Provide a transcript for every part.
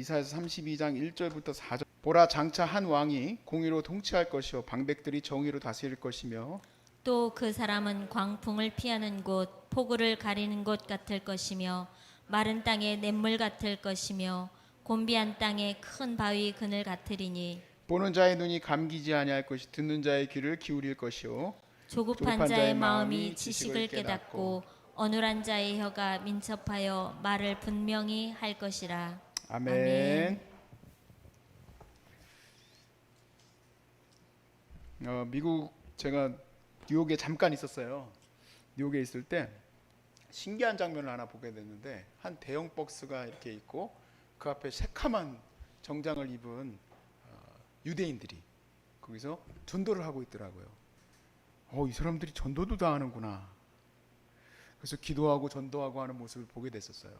이사야서 32장 1절부터 4절. 보라, 장차 한 왕이 공의로 통치할 것이요 방백들이 정의로 다스릴 것이며 또 그 사람은 광풍을 피하는 곳, 폭우를 가리는 곳 같을 것이며 마른 땅에 냇물 같을 것이며 곤비한 땅에 큰 바위 그늘 같으리니 보는 자의 눈이 감기지 아니할 것이 듣는 자의 귀를 기울일 것이요 조급한 자의 마음이 지식을 깨닫고 어눌한 자의 혀가 민첩하여 말을 분명히 할 것이라. 아멘. 아멘. 미국 제가 뉴욕에 잠깐 있었어요. 뉴욕에 있을 때 신기한 장면을 하나 보게 됐는데 한 대형 버스가 이렇게 있고 그 앞에 새카만 정장을 입은 유대인들이 거기서 전도를 하고 있더라고요. 이 사람들이 전도도 다 하는구나. 그래서 기도하고 전도하고 하는 모습을 보게 됐었어요.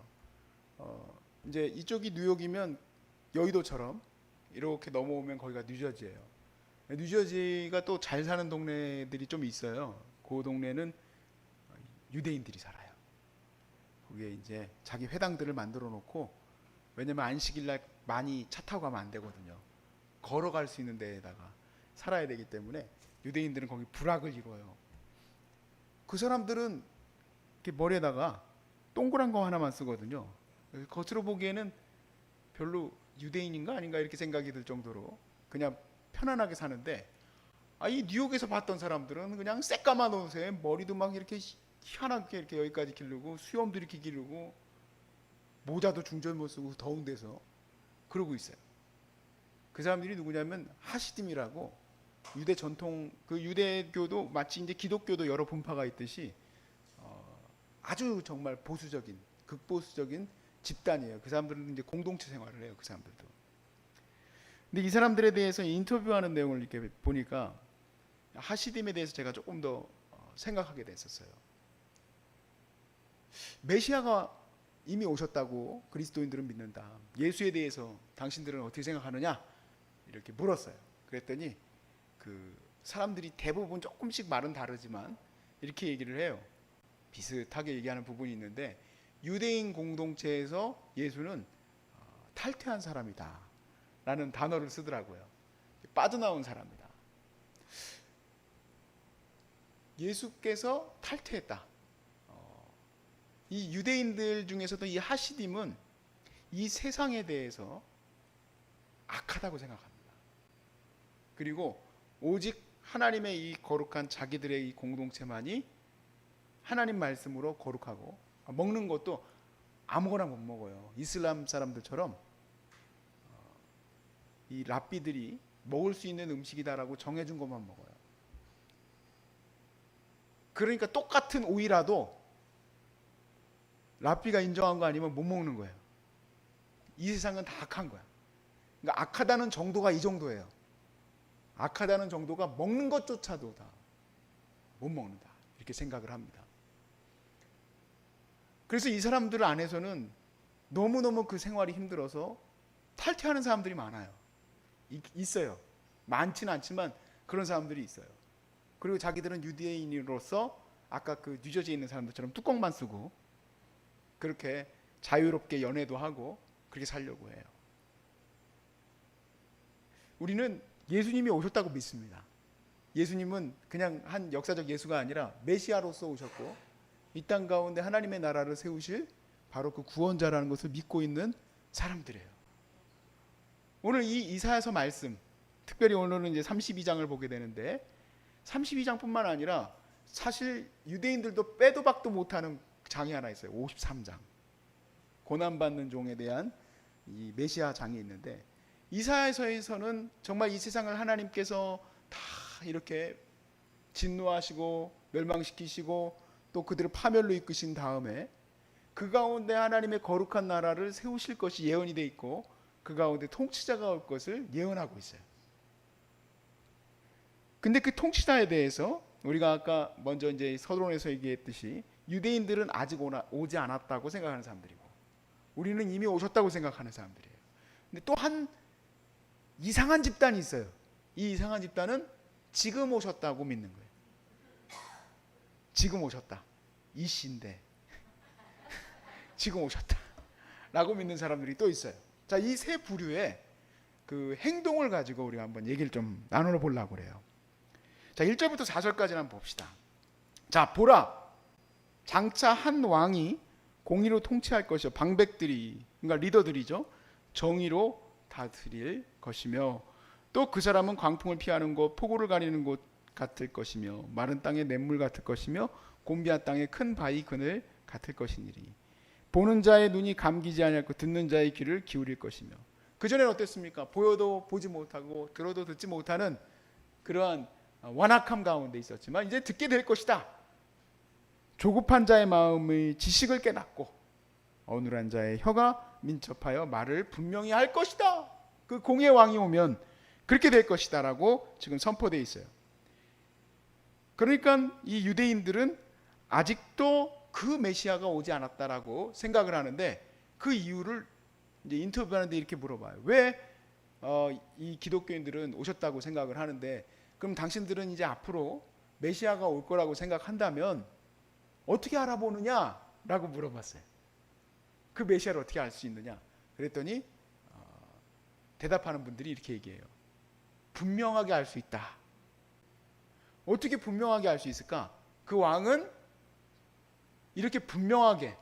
이제 이쪽이 뉴욕이면 여의도처럼 이렇게 넘어오면 거기가 뉴저지예요. 뉴저지가 또 잘 사는 동네들이 좀 있어요. 그 동네는 유대인들이 살아요. 거기에 이제 자기 회당들을 만들어 놓고, 왜냐면 안식일날 많이 차 타고 가면 안 되거든요. 걸어갈 수 있는 데에다가 살아야 되기 때문에 유대인들은 거기 부락을 이뤄요. 그 사람들은 이렇게 머리에다가 동그란 거 하나만 쓰거든요. 겉으로 보기에는 별로 유대인인가 아닌가 이렇게 생각이 들 정도로 그냥 편안하게 사는데, 이 뉴욕에서 봤던 사람들은 그냥 새까만 옷에 머리도 막 이렇게 희한하게 이렇게 여기까지 기르고 수염도 이렇게 기르고 모자도 중절 못 쓰고 더운 데서 그러고 있어요. 그 사람들이 누구냐면 하시딤이라고 유대 전통, 그 유대교도 마치 이제 기독교도 여러 분파가 있듯이 아주 정말 보수적인, 극보수적인 집단이에요. 그 사람들은 이제 공동체 생활을 해요. 그 사람들도. 근데 이 사람들에 대해서 인터뷰하는 내용을 이렇게 보니까 하시딤에 대해서 제가 조금 더 생각하게 됐었어요. 메시아가 이미 오셨다고 그리스도인들은 믿는다. 예수에 대해서 당신들은 어떻게 생각하느냐? 이렇게 물었어요. 그랬더니 그 사람들이 대부분 조금씩 말은 다르지만 이렇게 얘기를 해요. 비슷하게 얘기하는 부분이 있는데, 유대인 공동체에서 예수는 탈퇴한 사람이다 라는 단어를 쓰더라고요. 빠져나온 사람이다. 예수께서 탈퇴했다. 이 유대인들 중에서도 이 하시딤은 이 세상에 대해서 악하다고 생각합니다. 그리고 오직 하나님의 이 거룩한 자기들의 이 공동체만이 하나님 말씀으로 거룩하고, 먹는 것도 아무거나 못 먹어요. 이슬람 사람들처럼 이 랍비들이 먹을 수 있는 음식이다라고 정해준 것만 먹어요. 그러니까 똑같은 오이라도 랍비가 인정한 거 아니면 못 먹는 거예요. 이 세상은 다 악한 거야. 그러니까 악하다는 정도가 이 정도예요. 악하다는 정도가 먹는 것조차도 다 못 먹는다 이렇게 생각을 합니다. 그래서 이 사람들 안에서는 너무너무 그 생활이 힘들어서 탈퇴하는 사람들이 많아요. 있어요. 많지는 않지만 그런 사람들이 있어요. 그리고 자기들은 유대인으로서 아까 그 뉴저지에 있는 사람들처럼 뚜껑만 쓰고 그렇게 자유롭게 연애도 하고 그렇게 살려고 해요. 우리는 예수님이 오셨다고 믿습니다. 예수님은 그냥 한 역사적 예수가 아니라 메시아로서 오셨고 이 땅 가운데 하나님의 나라를 세우실 바로 그 구원자라는 것을 믿고 있는 사람들이에요. 오늘 이 이사야서 말씀, 특별히 오늘은 이제 32장을 보게 되는데 32장뿐만 아니라 사실 유대인들도 빼도 박도 못하는 장이 하나 있어요. 53장. 고난받는 종에 대한 이 메시아 장이 있는데, 이사야서에서는 정말 이 세상을 하나님께서 다 이렇게 진노하시고 멸망시키시고 또 그들을 파멸로 이끄신 다음에 그 가운데 하나님의 거룩한 나라를 세우실 것이 예언이 돼 있고 그 가운데 통치자가 올 것을 예언하고 있어요. 근데 그 통치자에 대해서 우리가 아까 먼저 이제 서론에서 얘기했듯이 유대인들은 아직 오지 않았다고 생각하는 사람들이고 우리는 이미 오셨다고 생각하는 사람들이에요. 근데 또 한 이상한 집단이 있어요. 이 이상한 집단은 지금 오셨다고 믿는 거예요. 지금 오셨다. 이 시인데 지금 오셨다 라고 믿는 사람들이 또 있어요. 자, 이 세 부류의 그 행동을 가지고 우리가 한번 얘기를 좀 나눠 보려고 그래요. 자, 1절부터 4절까지 한번 봅시다. 자, 보라, 장차 한 왕이 공의로 통치할 것이요, 방백들이, 그러니까 리더들이죠, 정의로 다스릴 것이며, 또 그 사람은 광풍을 피하는 곳, 폭우를 가리는 곳 같을 것이며, 마른 땅의 냇물 같을 것이며, 곤비한 땅의 큰 바위 그늘 같을 것이니리. 보는 자의 눈이 감기지 아니하고 듣는 자의 귀를 기울일 것이며. 그전에는 어땠습니까? 보여도 보지 못하고 들어도 듣지 못하는 그러한 완악함 가운데 있었지만 이제 듣게 될 것이다. 조급한 자의 마음의 지식을 깨닫고 어눌한 자의 혀가 민첩하여 말을 분명히 할 것이다. 그 공의 왕이 오면 그렇게 될 것이다 라고 지금 선포되어 있어요. 그러니까 이 유대인들은 아직도 그 메시아가 오지 않았다라고 생각을 하는데, 그 이유를 이제 인터뷰하는데 이렇게 물어봐요. 왜 이 기독교인들은 오셨다고 생각을 하는데, 그럼 당신들은 이제 앞으로 메시아가 올 거라고 생각한다면 어떻게 알아보느냐? 라고 물어봤어요. 그 메시아를 어떻게 알 수 있느냐? 그랬더니 대답하는 분들이 이렇게 얘기해요. 분명하게 알 수 있다. 어떻게 분명하게 알 수 있을까? 그 왕은 이렇게 분명하게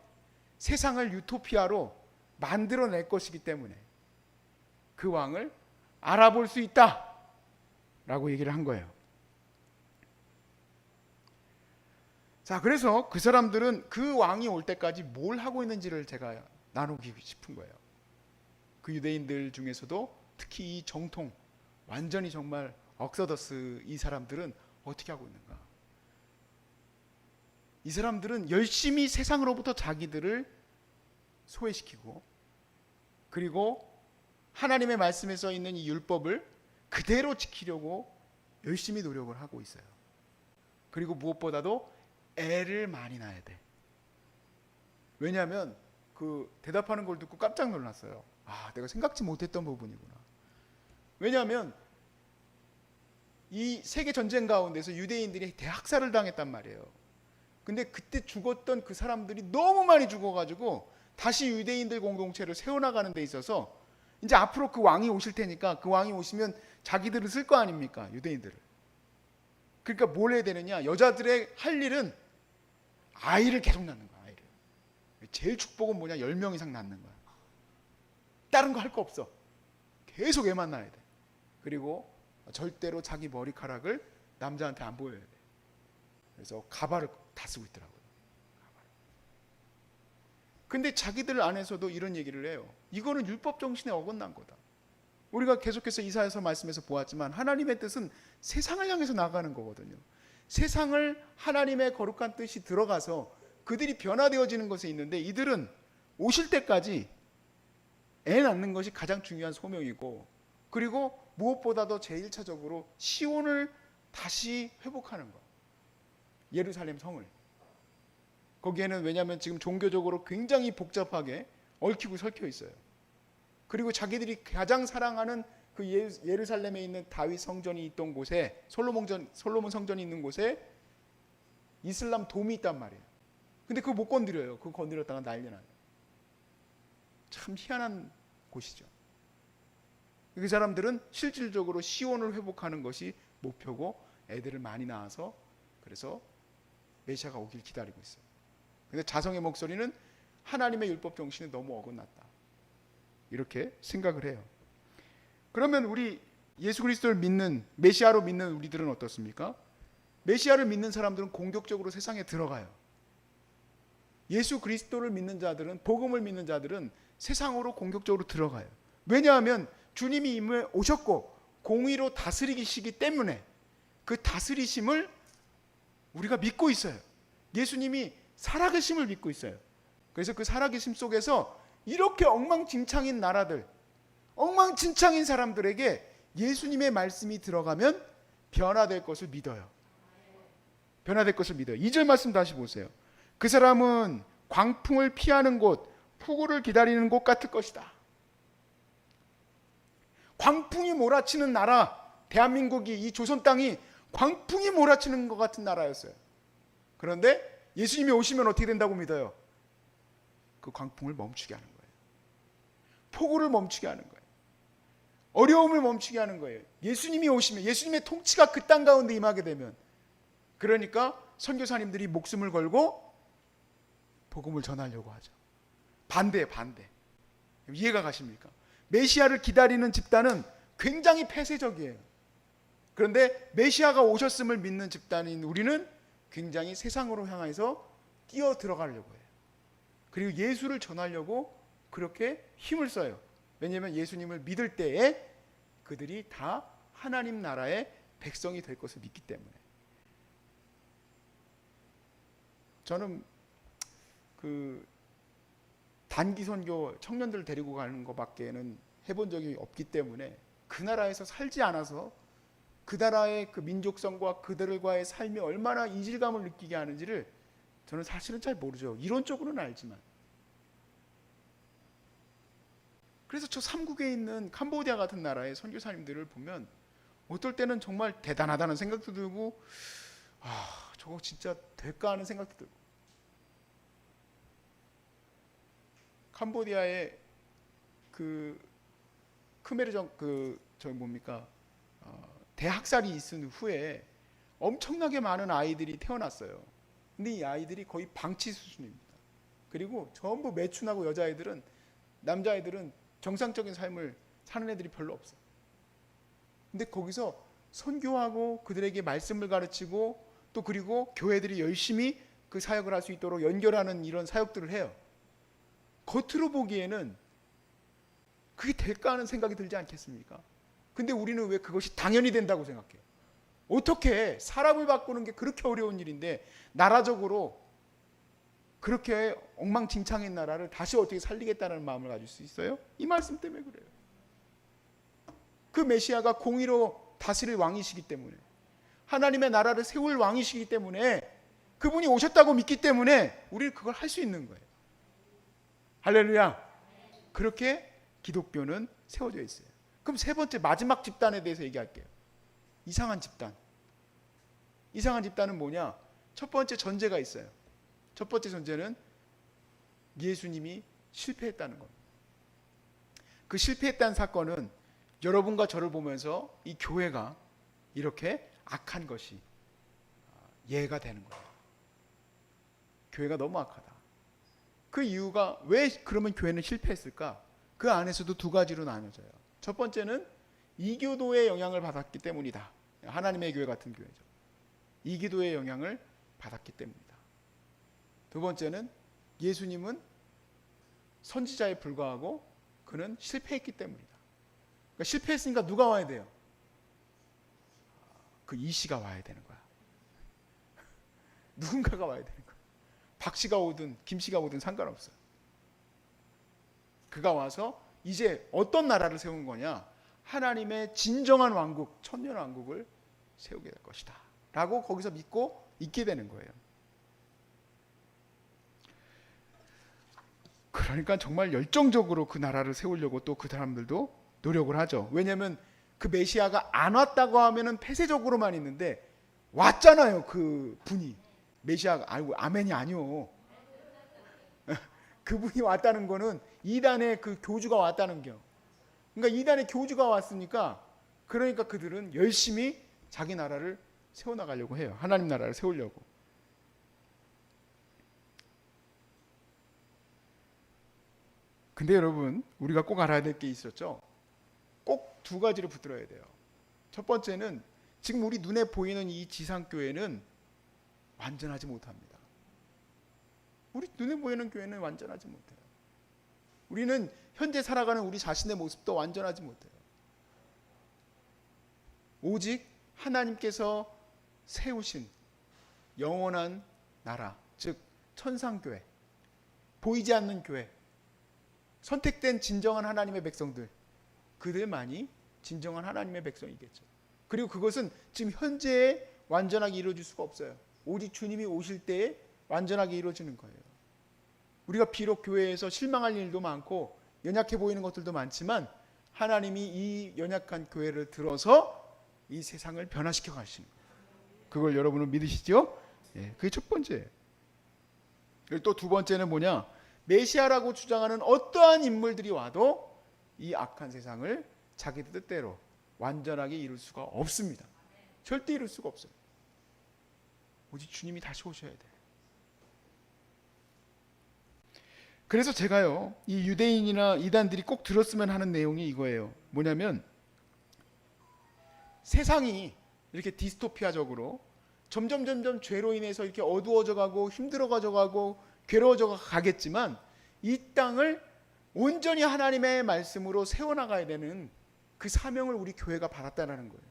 세상을 유토피아로 만들어낼 것이기 때문에 그 왕을 알아볼 수 있다 라고 얘기를 한 거예요. 자, 그래서 그 사람들은 그 왕이 올 때까지 뭘 하고 있는지를 제가 나누고 싶은 거예요. 그 유대인들 중에서도 특히 이 정통, 완전히 정말 억서더스 이 사람들은 어떻게 하고 있는가? 이 사람들은 열심히 세상으로부터 자기들을 소외시키고, 그리고 하나님의 말씀에 써 있는 이 율법을 그대로 지키려고 열심히 노력을 하고 있어요. 그리고 무엇보다도 애를 많이 낳아야 돼. 왜냐하면 그 대답하는 걸 듣고 깜짝 놀랐어요. 아, 내가 생각지 못했던 부분이구나. 왜냐하면 이 세계 전쟁 가운데서 유대인들이 대학살을 당했단 말이에요. 근데 그때 죽었던 그 사람들이 너무 많이 죽어가지고 다시 유대인들 공동체를 세워나가는 데 있어서 이제 앞으로 그 왕이 오실 테니까, 그 왕이 오시면 자기들을 쓸 거 아닙니까? 유대인들을. 그러니까 뭘 해야 되느냐? 여자들의 할 일은 아이를 계속 낳는 거야. 아이를. 제일 축복은 뭐냐? 10명 이상 낳는 거야. 다른 거 할 거 없어. 계속 애만 낳아야 돼. 그리고 절대로 자기 머리카락을 남자한테 안 보여야 돼. 그래서 가발을 다 쓰고 있더라고요. 가발. 근데 자기들 안에서도 이런 얘기를 해요. 이거는 율법 정신에 어긋난 거다. 우리가 계속해서 이사야서 말씀에서 보았지만 하나님의 뜻은 세상을 향해서 나가는 거거든요. 세상을 하나님의 거룩한 뜻이 들어가서 그들이 변화되어지는 것에 있는데, 이들은 오실 때까지 애 낳는 것이 가장 중요한 소명이고, 그리고 무엇보다도 제1차적으로 시온을 다시 회복하는 것. 예루살렘 성을. 거기에는 왜냐하면 지금 종교적으로 굉장히 복잡하게 얽히고 설켜 있어요. 그리고 자기들이 가장 사랑하는 그 예루살렘에 있는 다윗 성전이 있던 곳에, 솔로몬 성전이 있는 곳에 이슬람 돔이 있단 말이에요. 근데 그거 못 건드려요. 그거 건드렸다가 난리 나요. 참 희한한 곳이죠. 그 사람들은 실질적으로 시온을 회복하는 것이 목표고, 애들을 많이 낳아서 그래서 메시아가 오길 기다리고 있어요. 근데 자성의 목소리는 하나님의 율법 정신이 너무 어긋났다, 이렇게 생각을 해요. 그러면 우리 예수 그리스도를 믿는, 메시아로 믿는 우리들은 어떻습니까? 메시아를 믿는 사람들은 공격적으로 세상에 들어가요. 예수 그리스도를 믿는 자들은, 복음을 믿는 자들은 세상으로 공격적으로 들어가요. 왜냐하면 주님이 이미 오셨고 공의로 다스리시기 때문에 그 다스리심을 우리가 믿고 있어요. 예수님이 살아계심을 믿고 있어요. 그래서 그 살아계심 속에서 이렇게 엉망진창인 나라들, 엉망진창인 사람들에게 예수님의 말씀이 들어가면 변화될 것을 믿어요. 변화될 것을 믿어요. 2절 말씀 다시 보세요. 그 사람은 광풍을 피하는 곳, 폭우를 기다리는 곳 같을 것이다. 광풍이 몰아치는 나라, 대한민국이, 이 조선 땅이 광풍이 몰아치는 것 같은 나라였어요. 그런데 예수님이 오시면 어떻게 된다고 믿어요? 그 광풍을 멈추게 하는 거예요. 폭우를 멈추게 하는 거예요. 어려움을 멈추게 하는 거예요. 예수님이 오시면, 예수님의 통치가 그 땅 가운데 임하게 되면, 그러니까 선교사님들이 목숨을 걸고 복음을 전하려고 하죠. 반대. 이해가 가십니까? 메시아를 기다리는 집단은 굉장히 폐쇄적이에요. 그런데 메시아가 오셨음을 믿는 집단인 우리는 굉장히 세상으로 향해서 뛰어 들어가려고 해요. 그리고 예수를 전하려고 그렇게 힘을 써요. 왜냐하면 예수님을 믿을 때에 그들이 다 하나님 나라의 백성이 될 것을 믿기 때문에. 저는 그 단기 선교 청년들 데리고 가는 것밖에는 해본 적이 없기 때문에 그 나라에서 살지 않아서 그 나라의 그 민족성과 그들과의 삶이 얼마나 이질감을 느끼게 하는지를 저는 사실은 잘 모르죠. 이론적으로는 알지만. 그래서 저 삼국에 있는 캄보디아 같은 나라의 선교사님들을 보면 어떨 때는 정말 대단하다는 생각도 들고, 저거 진짜 될까 하는 생각도 들고. 캄보디아의 그 크메르정 대학살이 있은 후에 엄청나게 많은 아이들이 태어났어요. 근데 이 아이들이 거의 방치 수준입니다. 그리고 전부 매춘하고 남자아이들은 정상적인 삶을 사는 애들이 별로 없어요. 근데 거기서 선교하고 그들에게 말씀을 가르치고 또 그리고 교회들이 열심히 그 사역을 할 수 있도록 연결하는 이런 사역들을 해요. 겉으로 보기에는 그게 될까 하는 생각이 들지 않겠습니까? 근데 우리는 왜 그것이 당연히 된다고 생각해요? 어떻게 사람을 바꾸는 게 그렇게 어려운 일인데 나라적으로 그렇게 엉망진창인 나라를 다시 어떻게 살리겠다는 마음을 가질 수 있어요? 이 말씀 때문에 그래요. 그 메시아가 공의로 다스릴 왕이시기 때문에, 하나님의 나라를 세울 왕이시기 때문에, 그분이 오셨다고 믿기 때문에 우리는 그걸 할 수 있는 거예요. 할렐루야. 그렇게 기독교는 세워져 있어요. 그럼 세 번째 마지막 집단에 대해서 얘기할게요. 이상한 집단. 이상한 집단은 뭐냐? 첫 번째 전제가 있어요. 첫 번째 전제는 예수님이 실패했다는 겁니다. 그 실패했다는 사건은 여러분과 저를 보면서 이 교회가 이렇게 악한 것이 이해가 되는 거예요. 교회가 너무 악하다. 그 이유가 왜 그러면 교회는 실패했을까? 그 안에서도 두 가지로 나눠져요. 첫 번째는 이교도의 영향을 받았기 때문이다. 하나님의 교회 같은 교회죠. 이교도의 영향을 받았기 때문이다. 두 번째는 예수님은 선지자에 불과하고 그는 실패했기 때문이다. 그러니까 실패했으니까 누가 와야 돼요? 그 이씨가 와야 되는 거야. 누군가가 와야 되는 거야. 박씨가 오든 김씨가 오든 상관없어요. 그가 와서 이제 어떤 나라를 세운 거냐? 하나님의 진정한 왕국, 천년 왕국을 세우게 될 것이다 라고 거기서 믿고 있게 되는 거예요. 그러니까 정말 열정적으로 그 나라를 세우려고 또 그 사람들도 노력을 하죠. 왜냐하면 그 메시아가 안 왔다고 하면은 폐쇄적으로만 있는데 왔잖아요. 그 분이 메시아가 아이고 아멘이 아니요. 그분이 왔다는 거는 이단의 그 교주가 왔다는 겨. 그러니까 이단의 교주가 왔으니까 그러니까 그들은 열심히 자기 나라를 세워나가려고 해요. 하나님 나라를 세우려고. 근데 여러분 우리가 꼭 알아야 될 게 있었죠. 꼭 두 가지를 붙들어야 돼요. 첫 번째는 지금 우리 눈에 보이는 이 지상교회는 완전하지 못합니다. 우리 눈에 보이는 교회는 완전하지 못해요. 우리는 현재 살아가는 우리 자신의 모습도 완전하지 못해요. 오직 하나님께서 세우신 영원한 나라, 즉 천상교회, 보이지 않는 교회, 선택된 진정한 하나님의 백성들, 그들만이 진정한 하나님의 백성이겠죠. 그리고 그것은 지금 현재에 완전하게 이루어질 수가 없어요. 오직 주님이 오실 때에 완전하게 이루어지는 거예요. 우리가 비록 교회에서 실망할 일도 많고 연약해 보이는 것들도 많지만 하나님이 이 연약한 교회를 들어서 이 세상을 변화시켜 가시는 거예요. 그걸 여러분은 믿으시죠? 예, 그게 첫 번째예요. 또 두 번째는 뭐냐? 메시아라고 주장하는 어떠한 인물들이 와도 이 악한 세상을 자기들 뜻대로 완전하게 이룰 수가 없습니다. 절대 이룰 수가 없어요. 오직 주님이 다시 오셔야 돼. 그래서 제가요, 이 유대인이나 이단들이 꼭 들었으면 하는 내용이 이거예요. 뭐냐면 세상이 이렇게 디스토피아적으로 점점 죄로 인해서 이렇게 어두워져 가고 힘들어져 가고 괴로워져 가겠지만 이 땅을 온전히 하나님의 말씀으로 세워나가야 되는 그 사명을 우리 교회가 받았다는 거예요.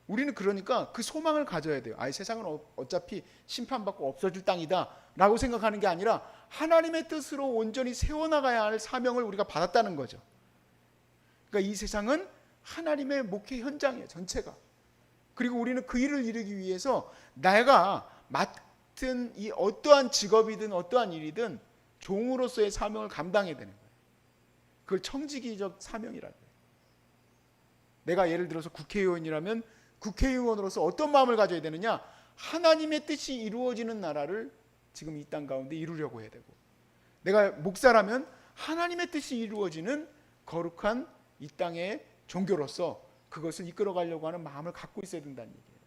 우리는 그러니까 그 소망을 가져야 돼요. 세상은 어차피 심판받고 없어질 땅이다 라고 생각하는 게 아니라 하나님의 뜻으로 온전히 세워나가야 할 사명을 우리가 받았다는 거죠. 그러니까 이 세상은 하나님의 목회 현장이에요, 전체가. 그리고 우리는 그 일을 이루기 위해서 내가 맡은 이 어떠한 직업이든 어떠한 일이든 종으로서의 사명을 감당해야 되는 거예요. 그걸 청지기적 사명이라는 거예요. 내가 예를 들어서 국회의원이라면 국회의원으로서 어떤 마음을 가져야 되느냐? 하나님의 뜻이 이루어지는 나라를 지금 이 땅 가운데 이루려고 해야 되고, 내가 목사라면 하나님의 뜻이 이루어지는 거룩한 이 땅의 종교로서 그것을 이끌어가려고 하는 마음을 갖고 있어야 된다는 얘기예요.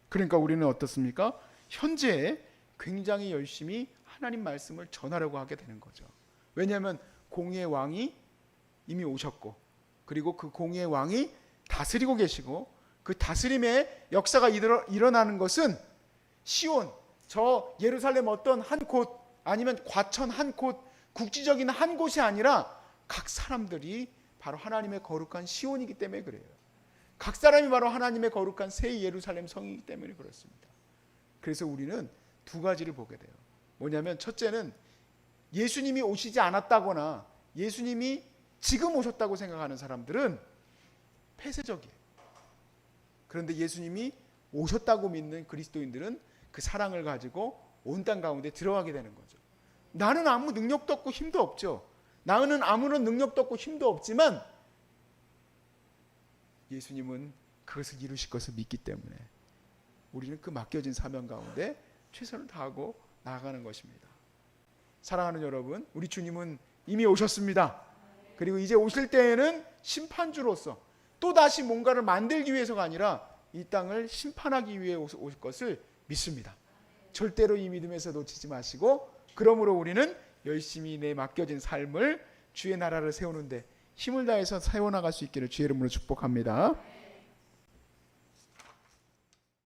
그러니까 우리는 어떻습니까? 현재 굉장히 열심히 하나님 말씀을 전하려고 하게 되는 거죠. 왜냐하면 공의의 왕이 이미 오셨고, 그리고 그 공의의 왕이 다스리고 계시고, 그 다스림의 역사가 일어나는 것은 시온, 저 예루살렘 어떤 한 곳, 아니면 과천 한 곳, 국지적인 한 곳이 아니라 각 사람들이 바로 하나님의 거룩한 시온이기 때문에 그래요. 각 사람이 바로 하나님의 거룩한 새 예루살렘 성이기 때문에 그렇습니다. 그래서 우리는 두 가지를 보게 돼요. 뭐냐면 첫째는 예수님이 오시지 않았다거나 예수님이 지금 오셨다고 생각하는 사람들은 폐쇄적이에요. 그런데 예수님이 오셨다고 믿는 그리스도인들은 그 사랑을 가지고 온 땅 가운데 들어가게 되는 거죠. 나는 아무 능력도 없고 힘도 없죠. 나는 아무런 능력도 없고 힘도 없지만 예수님은 그것을 이루실 것을 믿기 때문에 우리는 그 맡겨진 사명 가운데 최선을 다하고 나아가는 것입니다. 사랑하는 여러분, 우리 주님은 이미 오셨습니다. 그리고 이제 오실 때에는 심판주로서 또다시 뭔가를 만들기 위해서가 아니라 이 땅을 심판하기 위해 오실 것을 믿습니다. 절대로 이 믿음에서 놓치지 마시고, 그러므로 우리는 열심히 내 맡겨진 삶을 주의 나라를 세우는데 힘을 다해서 세워나갈 수 있기를 주의 이름으로 축복합니다.